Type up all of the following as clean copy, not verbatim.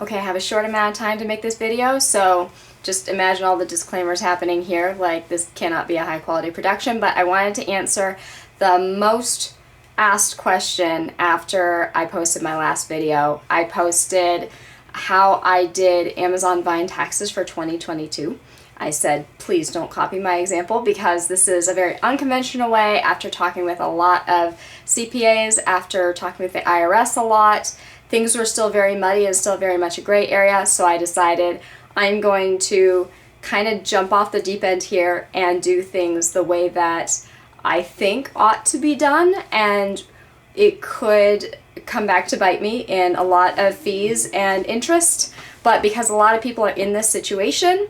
Okay, I have a short amount of time to make this video, so just imagine all the disclaimers happening here, like this cannot be a high quality production, but I wanted to answer the most asked question after I posted my last video. I posted how I did Amazon Vine taxes for 2022. I said, please don't copy my example because this is a very unconventional way. After talking with a lot of CPAs, after talking with the IRS a lot, things were still very muddy and still very much a gray area, so I decided I'm going to kind of jump off the deep end here and do things the way that I think ought to be done, and it could come back to bite me in a lot of fees and interest, but because a lot of people are in this situation,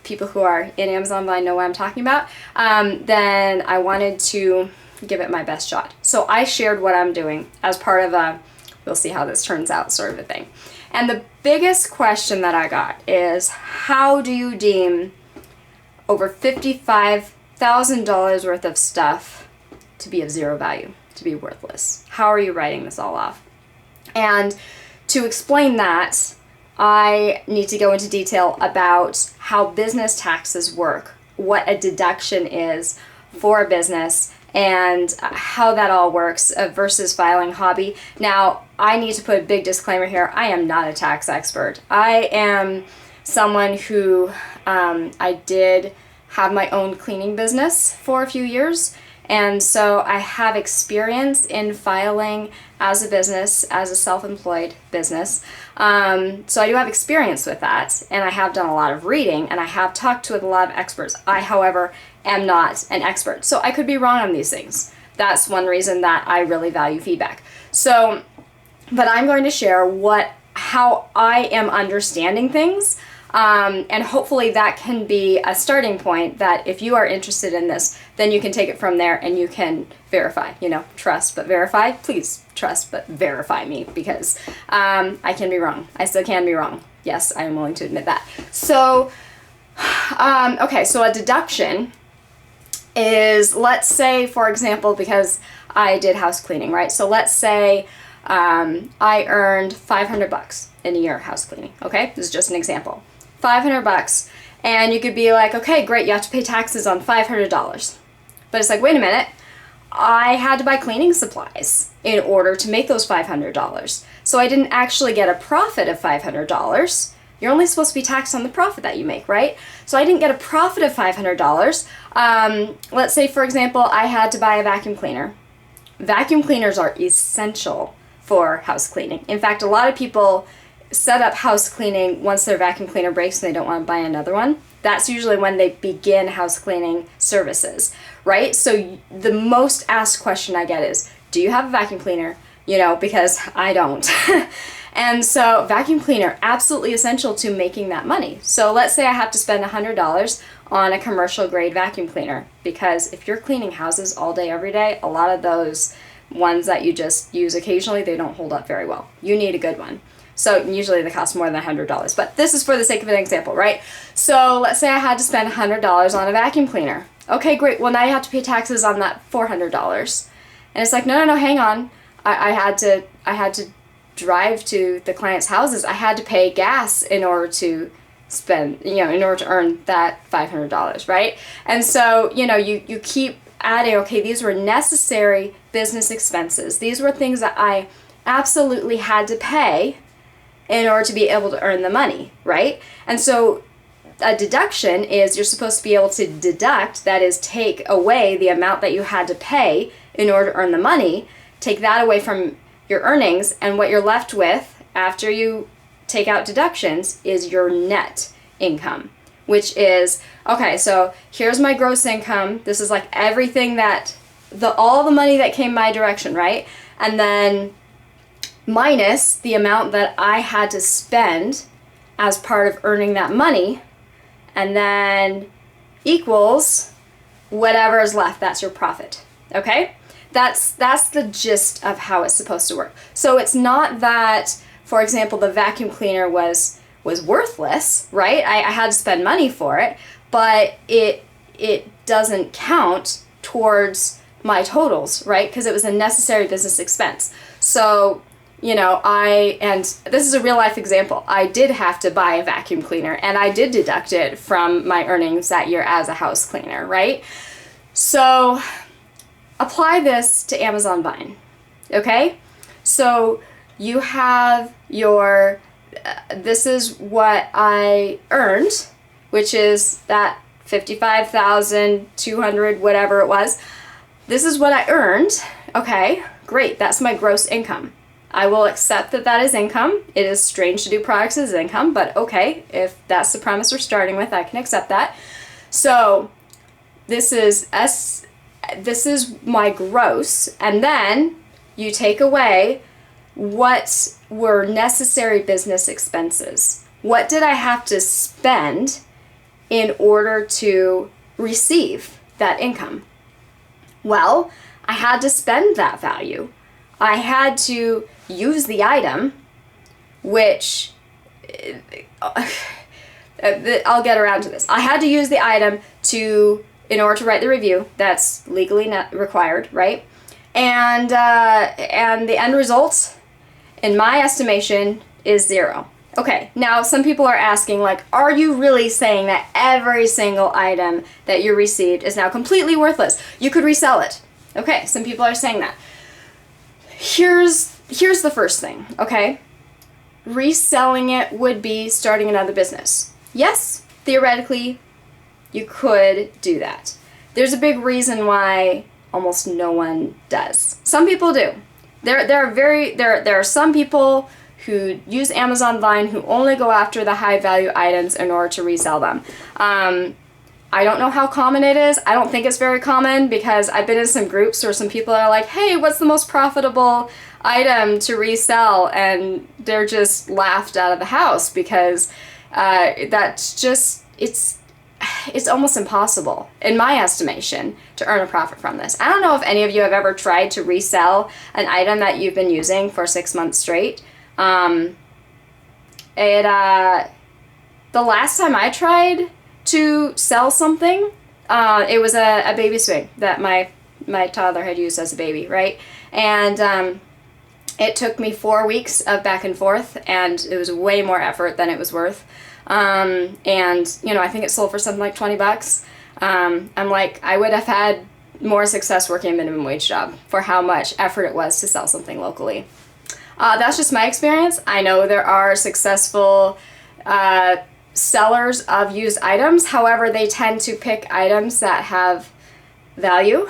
people who are in Amazon Vine know what I'm talking about, then I wanted to give it my best shot. So I shared what I'm doing as part of a we'll see how this turns out sort of a thing. And the biggest question that I got is, how do you deem over $55,000 worth of stuff to be of zero value, to be worthless? How are you writing this all off? And to explain that, I need to go into detail about how business taxes work, what a deduction is for a business, and how that all works versus filing hobby. Now, I need to put a big disclaimer here. I am not a tax expert. I am someone who, I did have my own cleaning business for a few years, and so I have experience in filing as a business, as a self-employed business. So I do have experience with that, and I have done a lot of reading, and I have talked with a lot of experts. I, however, am not an expert, so I could be wrong on these things. That's one reason that I really value feedback. So, but I'm going to share how I am understanding things, and hopefully that can be a starting point that if you are interested in this, then you can take it from there and you can verify, trust but verify. Please trust but verify me, because I can be wrong. I still can be wrong. Yes, I am willing to admit that. So, okay, so a deduction is, let's say, for example, because I did house cleaning, right? So let's say I earned $500 in a year house cleaning, okay? This is just an example. $500, and you could be like, okay, great, you have to pay taxes on $500. But it's like, wait a minute, I had to buy cleaning supplies in order to make those $500. So I didn't actually get a profit of $500. You're only supposed to be taxed on the profit that you make, right? So I didn't get a profit of $500. Let's say, for example, I had to buy a vacuum cleaner. Vacuum cleaners are essential for house cleaning. In fact, a lot of people set up house cleaning once their vacuum cleaner breaks and they don't want to buy another one. That's usually when they begin house cleaning services, right? So the most asked question I get is, do you have a vacuum cleaner? Because I don't. And so vacuum cleaner, absolutely essential to making that money. So let's say I have to spend $100 on a commercial grade vacuum cleaner, because if you're cleaning houses all day, every day, a lot of those ones that you just use occasionally, they don't hold up very well. You need a good one. So usually they cost more than $100, but this is for the sake of an example, right? So let's say I had to spend $100 on a vacuum cleaner. Okay, great. Well, now you have to pay taxes on that $400. And it's like, no, hang on. I had to drive to the client's houses. I had to pay gas in order to spend, in order to earn that $500, right? And so, you keep adding, okay, these were necessary business expenses. These were things that I absolutely had to pay in order to be able to earn the money, right? And so a deduction is you're supposed to be able to deduct, that is, take away the amount that you had to pay in order to earn the money, take that away from your earnings, and what you're left with after you take out deductions is your net income, which is, okay, so here's my gross income. This is like everything all the money that came my direction, right? And then minus the amount that I had to spend as part of earning that money, and then equals whatever is left. That's your profit, okay? That's the gist of how it's supposed to work. So it's not that, for example, the vacuum cleaner was worthless, right? I had to spend money for it, but it doesn't count towards my totals, right? Because it was a necessary business expense. So and this is a real life example. I did have to buy a vacuum cleaner, and I did deduct it from my earnings that year as a house cleaner, right? So apply this to Amazon Vine, okay? So you have your, this is what I earned, which is that 55,200, whatever it was. This is what I earned. Okay, great. That's my gross income. I will accept that that is income. It is strange to do products as income, but okay, if that's the premise we're starting with, I can accept that. So this is my gross, and then you take away what were necessary business expenses. What did I have to spend in order to receive that income? Well, I had to spend that value. I had to use the item, which I'll get around to this. I had to use the item in order to write the review. That's legally not required, right? And the end result, in my estimation, is 0. Okay, now some people are asking, like, are you really saying that every single item that you received is now completely worthless? You could resell it. Okay, some people are saying that. Here's the first thing, okay? Reselling it would be starting another business. Yes, theoretically, you could do that. There's a big reason why almost no one does. Some people do. There are some people who use Amazon Vine who only go after the high value items in order to resell them. I don't know how common it is. I don't think it's very common, because I've been in some groups where some people are like, hey, what's the most profitable item to resell? And they're just laughed out of the house, because that's just, it's almost impossible, in my estimation, to earn a profit from this. I don't know if any of you have ever tried to resell an item that you've been using for 6 months straight. The last time I tried to sell something, it was a baby swing that my toddler had used as a baby, right? And it took me 4 weeks of back and forth, and it was way more effort than it was worth. And I think it sold for something like $20. I'm like, I would have had more success working a minimum wage job for how much effort it was to sell something locally. That's just my experience. I know there are successful sellers of used items. However, they tend to pick items that have value.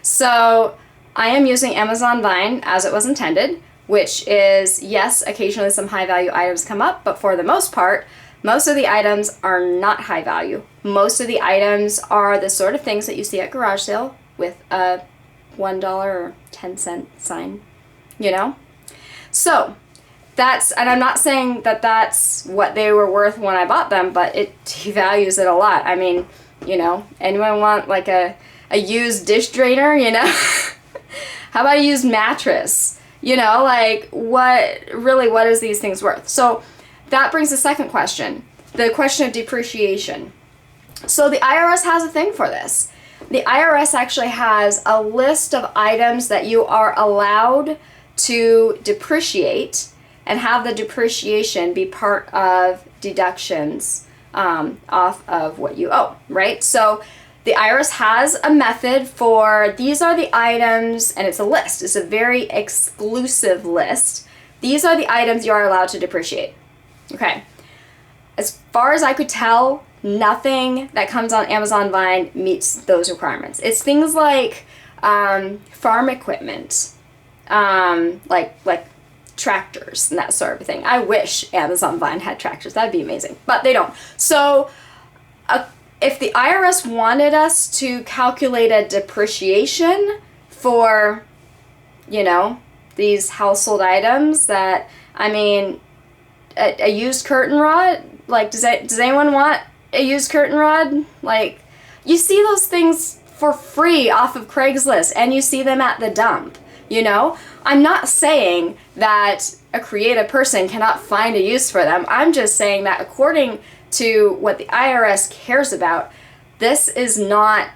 So I am using Amazon Vine as it was intended, which is, yes, occasionally some high value items come up, but for the most part, most of the items are not high value. Most of the items are the sort of things that you see at garage sale with a $1 or 10-cent sign, So and I'm not saying that that's what they were worth when I bought them, but it devalues it a lot. I mean, anyone want like a used dish drainer, How about a used mattress? Like what is these things worth? So that brings the second question, the question of depreciation. So the IRS has a thing for this. The IRS actually has a list of items that you are allowed to depreciate and have the depreciation be part of deductions off of what you owe, right? So the IRS has a method for, these are the items, and it's a list. It's a very exclusive list. These are the items you are allowed to depreciate. Okay. As far as I could tell, nothing that comes on Amazon Vine meets those requirements. It's things like farm equipment, like tractors and that sort of thing. I wish Amazon Vine had tractors. That'd be amazing, but they don't. So if the IRS wanted us to calculate a depreciation for, these household items that, a used curtain rod, like, does anyone want a used curtain rod? Like, you see those things for free off of Craigslist, and you see them at the dump, I'm not saying that a creative person cannot find a use for them. I'm just saying that according to what the IRS cares about, this is not,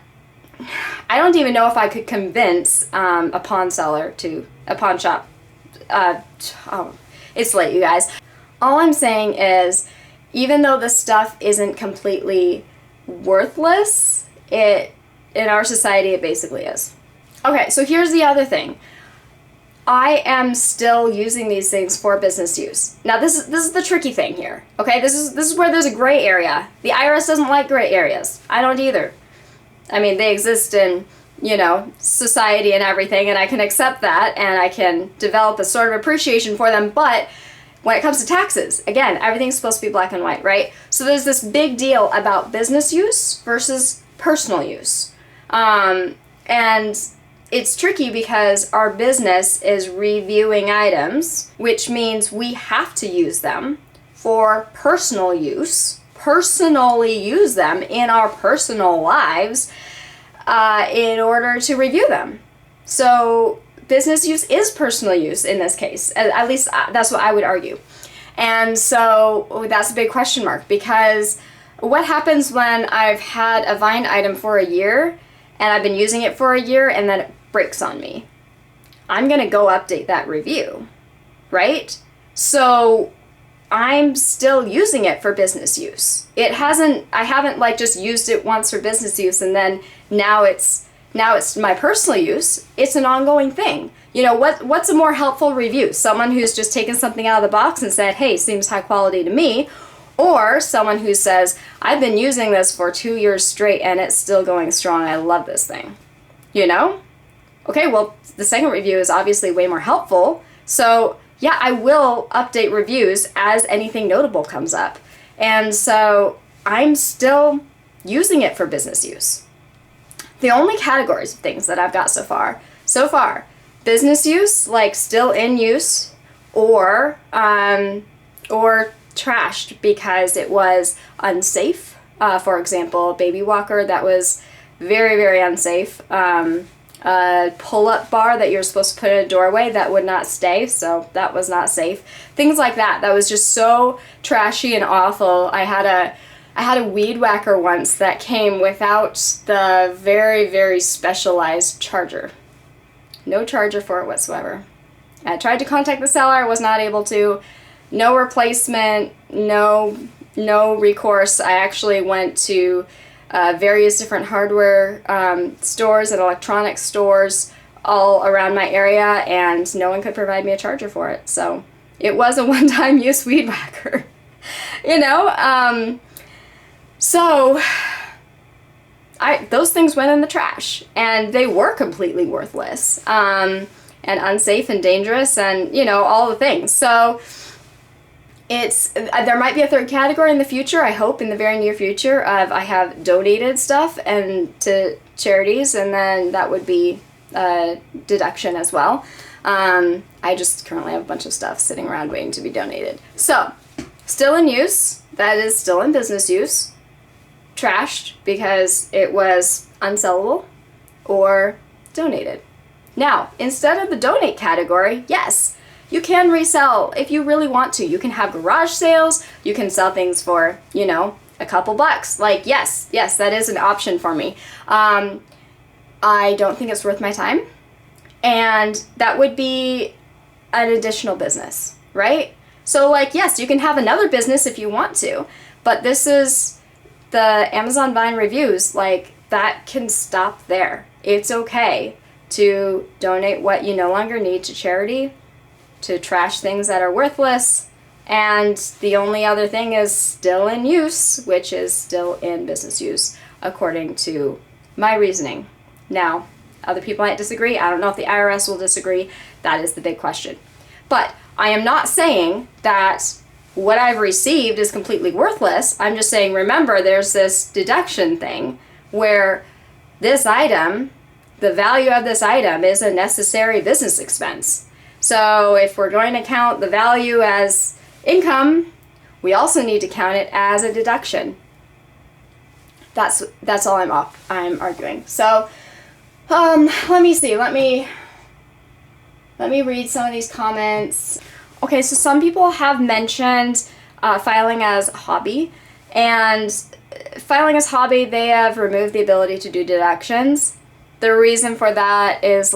I don't even know if I could convince a pawn shop Oh, it's late, you guys. All I'm saying is, even though the stuff isn't completely worthless, in our society, it basically is. Okay, so here's the other thing. I am still using these things for business use. Now, this is the tricky thing here. Okay, this is where there's a gray area. The IRS doesn't like gray areas. I don't either. I mean, they exist in, society and everything, and I can accept that, and I can develop a sort of appreciation for them, but when it comes to taxes, again, everything's supposed to be black and white, right? So there's this big deal about business use versus personal use. And it's tricky because our business is reviewing items, which means we have to use them for personal use, personally use them in our personal lives in order to review them. So business use is personal use in this case. At least that's what I would argue. And so that's a big question mark, because what happens when I've had a Vine item for a year and I've been using it for a year and then it breaks on me? I'm going to go update that review, right? So I'm still using it for business use. I haven't like just used it once for business use and then now it's my personal use. It's an ongoing thing. What's a more helpful review? Someone who's just taken something out of the box and said, hey, seems high quality to me, or someone who says, I've been using this for 2 years straight and it's still going strong. I love this thing. Okay, well, the second review is obviously way more helpful. So yeah, I will update reviews as anything notable comes up. And so I'm still using it for business use. The only categories of things that I've got so far, business use, like still in use, or trashed because it was unsafe. For example, a baby walker that was very, very unsafe. A pull-up bar that you're supposed to put in a doorway that would not stay, so that was not safe. Things like that. That was just so trashy and awful. I had a weed whacker once that came without the very, very specialized charger. No charger for it whatsoever. I tried to contact the seller, was not able to. No replacement, no recourse. I actually went to various different hardware stores and electronics stores all around my area, and no one could provide me a charger for it. So it was a one-time use weed whacker. So those things went in the trash, and they were completely worthless and unsafe and dangerous, and all the things. So there might be a third category in the future, I hope in the very near future, of I have donated stuff and to charities, and then that would be deduction as well. I just currently have a bunch of stuff sitting around waiting to be donated. So still in use, that is still in business use, trashed because it was unsellable, or donated. Now, instead of the donate category, yes, you can resell if you really want to. You can have garage sales. You can sell things for, a couple bucks. Like, yes, that is an option for me. I don't think it's worth my time. And that would be an additional business, right? So, yes, you can have another business if you want to. But this is the Amazon Vine reviews. That can stop there. It's okay to donate what you no longer need to charity, to trash things that are worthless, and the only other thing is still in use, which is still in business use, according to my reasoning. Now, other people might disagree. I don't know if the IRS will disagree. That is the big question. But I am not saying that what I've received is completely worthless. I'm just saying, remember, there's this deduction thing where this item, the value of this item, is a necessary business expense. So if we're going to count the value as income, we also need to count it as a deduction. That's all I'm arguing. So let me see. Let me read some of these comments. Okay, so some people have mentioned filing as hobby, and filing as hobby, they have removed the ability to do deductions. The reason for that is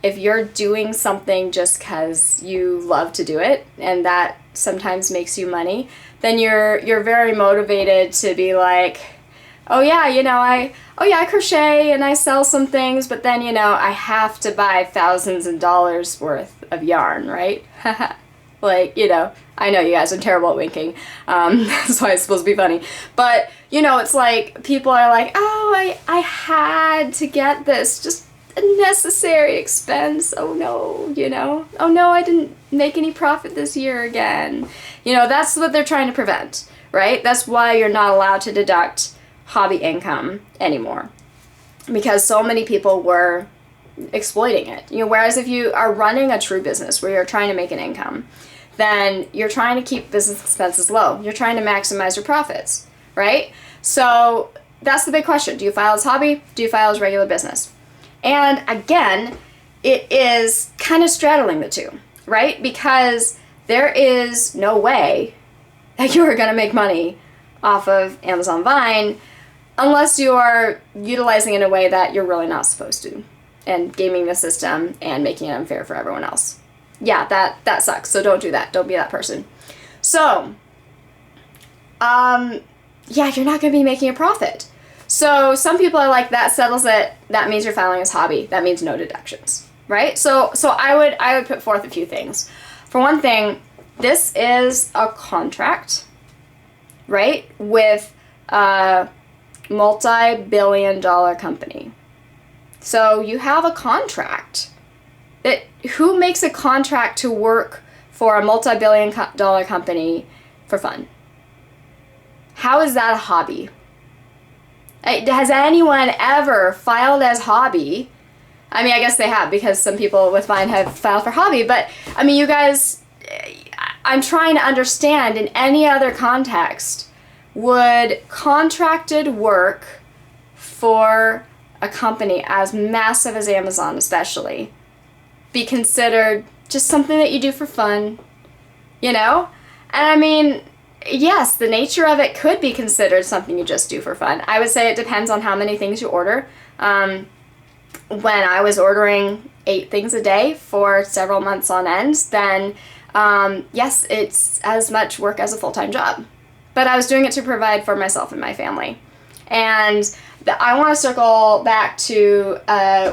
if you're doing something just because you love to do it and that sometimes makes you money, then you're very motivated to be like, oh yeah, I crochet and I sell some things, but then, I have to buy thousands of dollars worth of yarn, right? Like, I know you guys are terrible at winking. That's why it's supposed to be funny. But, it's like people are like, oh, I had to get this, just a necessary expense. Oh no, oh no, I didn't make any profit this year again. That's what they're trying to prevent, right? That's why you're not allowed to deduct hobby income anymore, because so many people were exploiting it. Whereas if you are running a true business where you're trying to make an income, then you're trying to keep business expenses low. You're trying to maximize your profits, right? So that's the big question. Do you file as hobby? Do you file as regular business? And again, it is kind of straddling the two, right? Because there is no way that you are going to make money off of Amazon Vine unless you are utilizing it in a way that you're really not supposed to, and gaming the system and making it unfair for everyone else. Yeah, that sucks. So don't do that. Don't be that person. So, yeah, you're not going to be making a profit. So some people are like, that settles it. That means you're filing as hobby. That means no deductions, right? So I would put forth a few things. For one thing, this is a contract, right, with a multi-billion-dollar company. So you have a contract. Who makes a contract to work for a multi-billion-dollar company for fun? How is that a hobby? Has anyone ever filed as hobby? I mean, I guess they have, because some people with Vine have filed for hobby, but I mean, you guys, I'm trying to understand, in any other context, would contracted work for a company as massive as Amazon especially be considered just something that you do for fun, And I mean, yes, the nature of it could be considered something you just do for fun. I would say it depends on how many things you order. When I was ordering 8 things a day for several months on end, then yes, it's as much work as a full-time job. But I was doing it to provide for myself and my family. And I want to circle back to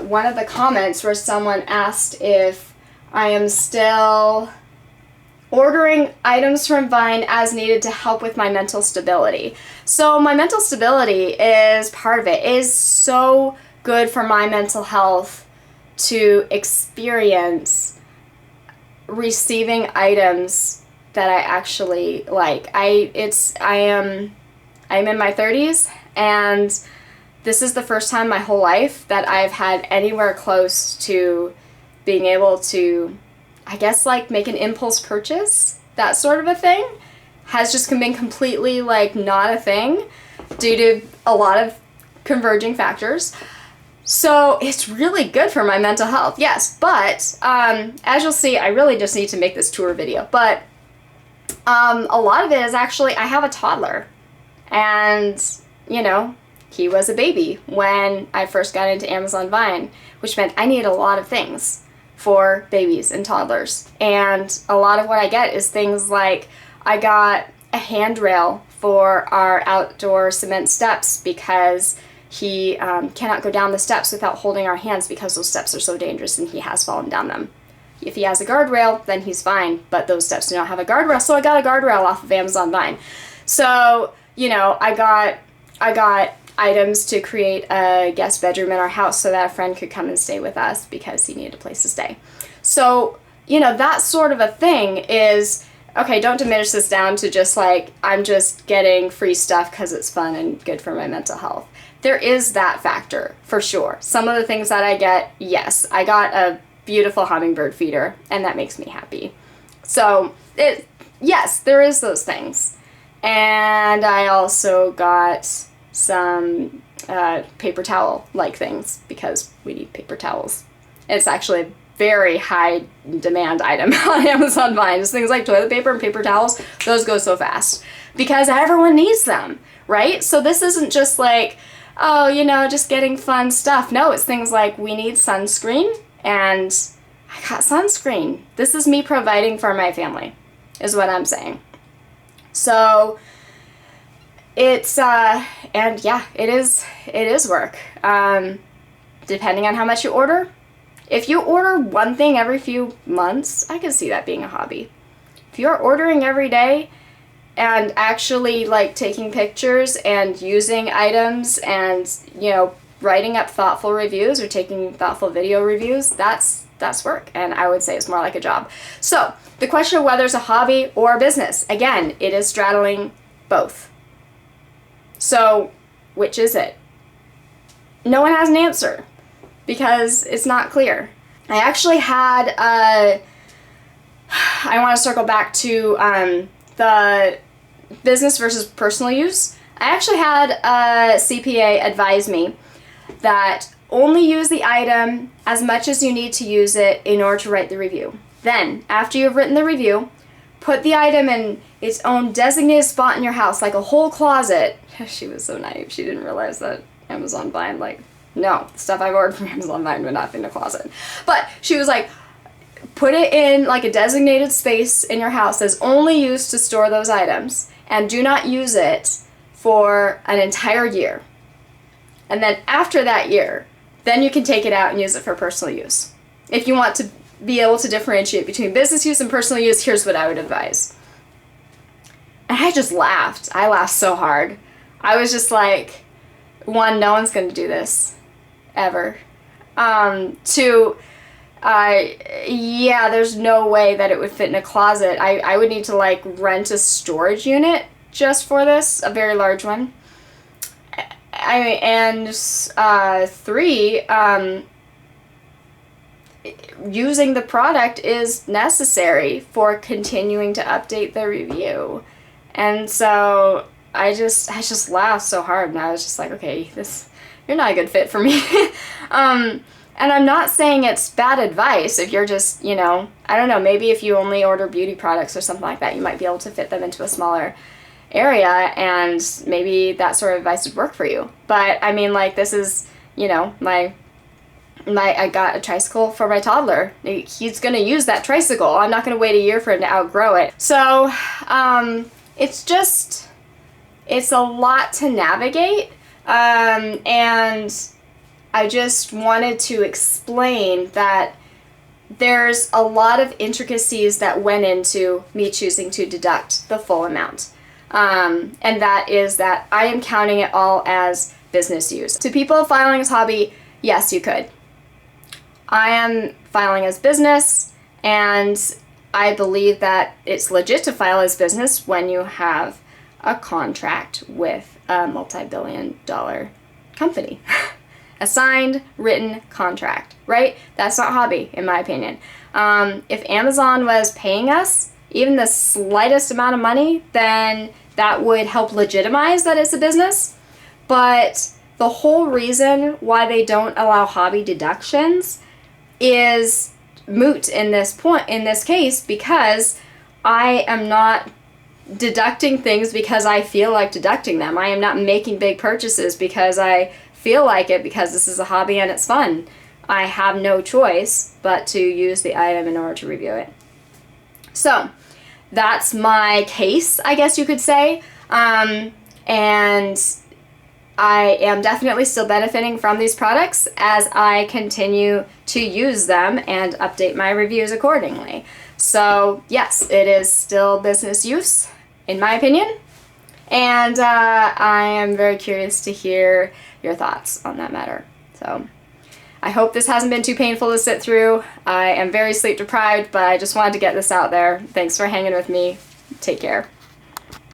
one of the comments where someone asked if I am still ordering items from Vine as needed to help with my mental stability. So my mental stability is part of it. It is so good for my mental health to experience receiving items that I actually like. I'm in my 30s, and this is the first time in my whole life that I've had anywhere close to being able to, I guess, like, make an impulse purchase. That sort of a thing has just been completely, like, not a thing due to a lot of converging factors. So it's really good for my mental health, yes. But as you'll see, I really just need to make this tour video. But a lot of it is actually, I have a toddler, and he was a baby when I first got into Amazon Vine, which meant I needed a lot of things for babies and toddlers. And a lot of what I get is things like, I got a handrail for our outdoor cement steps because he cannot go down the steps without holding our hands because those steps are so dangerous and he has fallen down them. If he has a guardrail, then he's fine, but those steps do not have a guardrail, so I got a guardrail off of Amazon Vine. So, I got items to create a guest bedroom in our house so that a friend could come and stay with us because he needed a place to stay. So, that sort of a thing is, okay, don't diminish this down to just like, I'm just getting free stuff because it's fun and good for my mental health. There is that factor, for sure. Some of the things that I get, yes, I got a beautiful hummingbird feeder, and that makes me happy. So, yes, there is those things. And I also got some paper towel-like things because we need paper towels. It's actually a very high demand item on Amazon Vine. Just things like toilet paper and paper towels, those go so fast because everyone needs them, right? So this isn't just like, oh, just getting fun stuff. No, it's things like we need sunscreen and I got sunscreen. This is me providing for my family, is what I'm saying. So it's, and yeah, it is work. Depending on how much you order. If you order one thing every few months, I can see that being a hobby. If you're ordering every day and actually like taking pictures and using items and, you know, writing up thoughtful reviews or taking thoughtful video reviews, that's work, and I would say it's more like a job. So the question of whether it's a hobby or a business, again, it is straddling both. So which is it? No one has an answer because it's not clear. I actually had I want to circle back to the business versus personal use. I actually had a CPA advise me that only use the item as much as you need to use it in order to write the review. Then, after you've written the review, put the item in its own designated spot in your house, like a whole closet. She was so naive. She didn't realize that Amazon Vine, like, no, the stuff I've ordered from Amazon Vine would not be in a closet. But she was like, put it in like a designated space in your house that's only used to store those items, and do not use it for an entire year. And then after that year, then you can take it out and use it for personal use. If you want to be able to differentiate between business use and personal use, here's what I would advise. And I just laughed. I laughed so hard. I was just like, one, no one's going to do this ever. Two, yeah, there's no way that it would fit in a closet. I would need to like rent a storage unit just for this, a very large one. Three, using the product is necessary for continuing to update the review. And so I just laughed so hard, and I was just like, okay, you're not a good fit for me. And I'm not saying it's bad advice if you're just, you know, I don't know, maybe if you only order beauty products or something like that, you might be able to fit them into a smaller area, and maybe that sort of advice would work for you. But I mean, like, this is, you know, I got a tricycle for my toddler. He's gonna use that tricycle. I'm not gonna wait a year for him to outgrow it. So it's a lot to navigate, and I just wanted to explain that there's a lot of intricacies that went into me choosing to deduct the full amount. And that is that I am counting it all as business use. To people filing as hobby, yes, you could. I am filing as business, and I believe that it's legit to file as business when you have a contract with a multi-billion-dollar company. A signed, written contract, right? That's not hobby, in my opinion. If Amazon was paying us even the slightest amount of money, then that would help legitimize that it's a business. But the whole reason why they don't allow hobby deductions is moot in this case, because I am not deducting things because I feel like deducting them. I am not making big purchases because I feel like it, because this is a hobby and it's fun. I have no choice but to use the item in order to review it. So that's my case, I guess you could say. And I am definitely still benefiting from these products as I continue to use them and update my reviews accordingly. So yes, it is still business use, in my opinion. And I am very curious to hear your thoughts on that matter. So I hope this hasn't been too painful to sit through. I am very sleep deprived, but I just wanted to get this out there. Thanks for hanging with me. Take care.